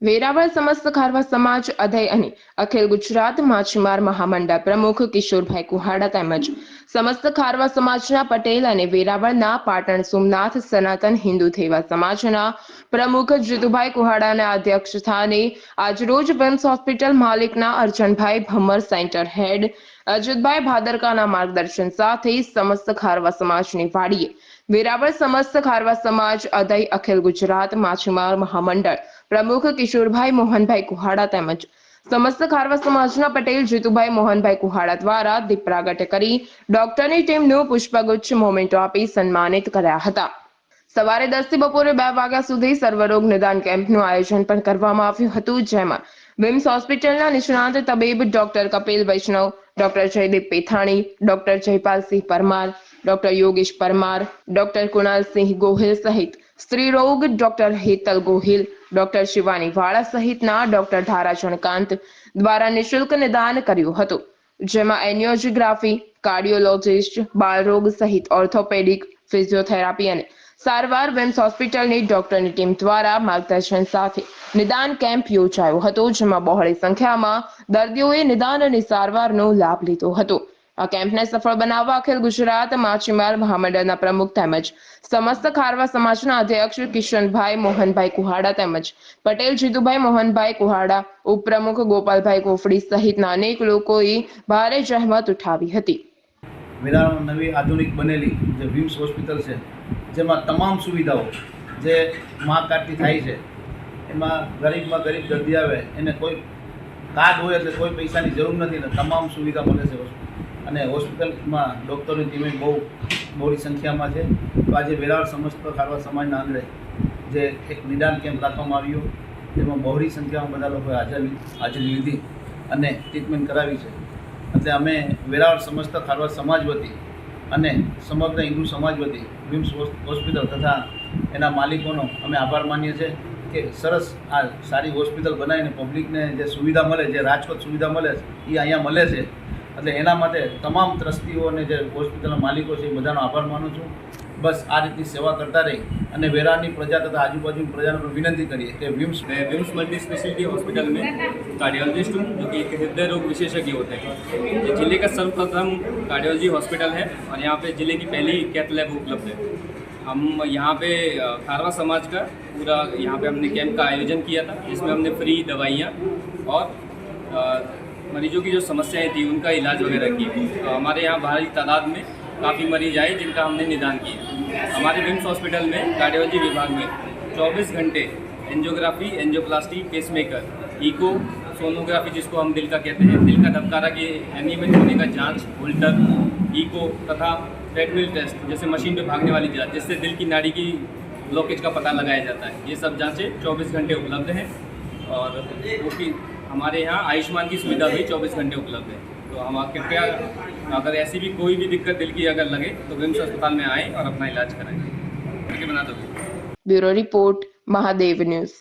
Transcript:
વેરાવળ સમસ્ત ખારવા સમાજ અધય અને અખિલ ગુજરાત માછીમાર મહામંડળ પ્રમુખ કિશોરભાઈ કુહાડા તેમજ સમસ્ત ખારવા સમાજના પટેલ અને વેરાવળના પાટણ સોમનાથ સનાતન હિન્દુ થેવા સમાજના પ્રમુખ જીતુભાઈ કુહાડાના અધ્યક્ષસ્થાને આજરોજ વિમ્સ હોસ્પિટલ માલિકના અર્જનભાઈ ભમર, સેન્ટર હેડ અજીતભાઈ ભાદરકાના માર્ગદર્શન સાથે સમસ્ત ખારવા સમાજની વાડીએ વેરાવળ સમસ્ત ખારવા સમાજ અધય અખિલ ગુજરાત માછીમાર મહામંડળ પ્રમુખ કિશોરભાઈ મોહનભાઈ કુહાડા તેમજ સમસ્ત ખારવા સમાજના પટેલ જીતુભાઈ મોહનભાઈ કુહાડા દ્વારા દીપ પ્રાગટ્ય કરી ડોક્ટરની ટીમનું પુષ્પગુચ્છ મોમેન્ટો આપી સન્માનિત કર્યા હતા। સવારે 10 થી બપોરે 2 વાગ્યા સુધી સર્વરોગ નિદાન કેમ્પનું આયોજન પણ કરવામાં આવ્યું હતું, જેમાં વિમ્સ હોસ્પિટલના નિષ્ણાત તબીબ doctor Kapil Vaishnav, doctor Jaydeep Pethani, doctor Jaypalsinh Parmar, doctor Yogesh Parmar, doctor Kunalsinh Gohil સહિત સ્ત્રી રોગ ડોક્ટર હેતલ ગોહિલ, ડોક્ટર શિવાની વાળા સહિતના ડોક્ટર ધારાચંદકાંત દ્વારા નિઃશુલ્ક નિદાન કર્યું હતું, જેમાં એન્જિયોગ્રાફી, કાર્ડિયોલોજિસ્ટ, બાળરોગ સહિત ઓર્થોપેડિક, ફિઝિયોથેરાપી અને સારવાર વિમ્સ હોસ્પિટલની ડોક્ટરની ટીમ દ્વારા માર્ગદર્શન સાથે નિદાન કેમ્પ યોજાયો હતો, જેમાં બહોળી સંખ્યામાં દર્દીઓએ નિદાન અને સારવારનો લાભ લીધો હતો। આ કેમ્પને સફળ બનાવવા અખિલ ગુજરાત માછીમાર મહામંડળના પ્રમુખ તેમજ સમસ્ત ખારવા સમાજના અધ્યક્ષ કિશનભાઈ મોહનભાઈ કુહાડા તેમજ પટેલ જીતુભાઈ મોહનભાઈ કુહાડા, ઉપપ્રમુખ ગોપાલભાઈ કોફડી સહિતના અનેક લોકોએ ભારે જહેમત ઉઠાવી હતી। વેરાવળ નવી આધુનિક બનેલી જે વિમ્સ હોસ્પિટલ છે, જેમાં તમામ સુવિધાઓ જે મા કાર્ડથી થાય છે, એમાં ગરીબમાં ગરીબ દર્દી આવે એને કોઈ કાર્ડ હોય એટલે કોઈ પૈસાની જરૂર નથી ને તમામ સુવિધા મળે છે અને હોસ્પિટલમાં ડૉક્ટરની ટીમે બહુ મોટી સંખ્યામાં છે। તો આજે વેરાવળ સમસ્ત ખારવા સમાજના આંગણે જે એક નિદાન કેમ્પ રાખવામાં આવ્યો, જેમાં બહોળી સંખ્યામાં બધા લોકોએ હાજરી લીધી અને ટ્રીટમેન્ટ કરાવી છે। એટલે અમે વેરાવળ સમસ્ત ખારવા સમાજ વતી અને સમગ્ર હિન્દુ સમાજ વતી વિમ્સ હોસ્પિટલ તથા એના માલિકોનો અમે આભાર માનીએ છીએ કે સરસ આ સારી હોસ્પિટલ બનાવીને પબ્લિકને જે સુવિધા મળે, જે રાજકોટ સુવિધા મળે છે એ અહીંયા મળે છે। એટલે એના માટે તમામ ટ્રસ્ટીઓ અને જે હોસ્પિટલના માલિકો છે એ બધાનો આભાર માનું છું। બસ આ રીતની સેવા કરતા રહી અને વેરાવળની પ્રજા તથા આજુબાજુની प्रजा विनती करिए कि विम्स मल्टी स्पेशलिटी हॉस्पिटल में कार्डियोलॉजिस्ट हूँ, जो कि एक हृदय रोग विशेषज्ञ होते हैं। ये जिले का सर्वप्रथम कार्डियोलॉजी हॉस्पिटल है और यहाँ पे जिले की पहली कैथ लैब उपलब्ध है। हम यहाँ पे खारवा समाज का पूरा यहाँ पे हमने कैंप का आयोजन किया था, जिसमें हमने फ्री दवाइयाँ और मरीजों की जो समस्याएं थी उनका इलाज वगैरह किया। तो हमारे यहाँ भारी तादाद में काफ़ी मरीज आए जिनका हमने निदान किया। हमारे विम्स हॉस्पिटल में कार्डियोलॉजी विभाग में 24 घंटे angiography, angioplasty, pacemaker, echo, sonography जिसको हम दिल का कहते हैं, दिल का धबकारा के एनीमिक होने का जांच, होल्टर, इको तथा ट्रेडमिल टेस्ट जैसे मशीन पे भागने वाली जांच जिससे दिल की नाड़ी की ब्लॉकेज का पता लगाया जाता है, ये सब जांचें 24 घंटे उपलब्ध हैं। और उसकी हमारे यहाँ आयुष्मान की सुविधा भी 24 घंटे उपलब्ध है। तो हम कृपया अगर ऐसी भी कोई भी दिक्कत दिल की अगर लगे तो विम्स अस्पताल में आएँ और अपना इलाज कराएँ। बना दो। Bureau report, Mahadev news.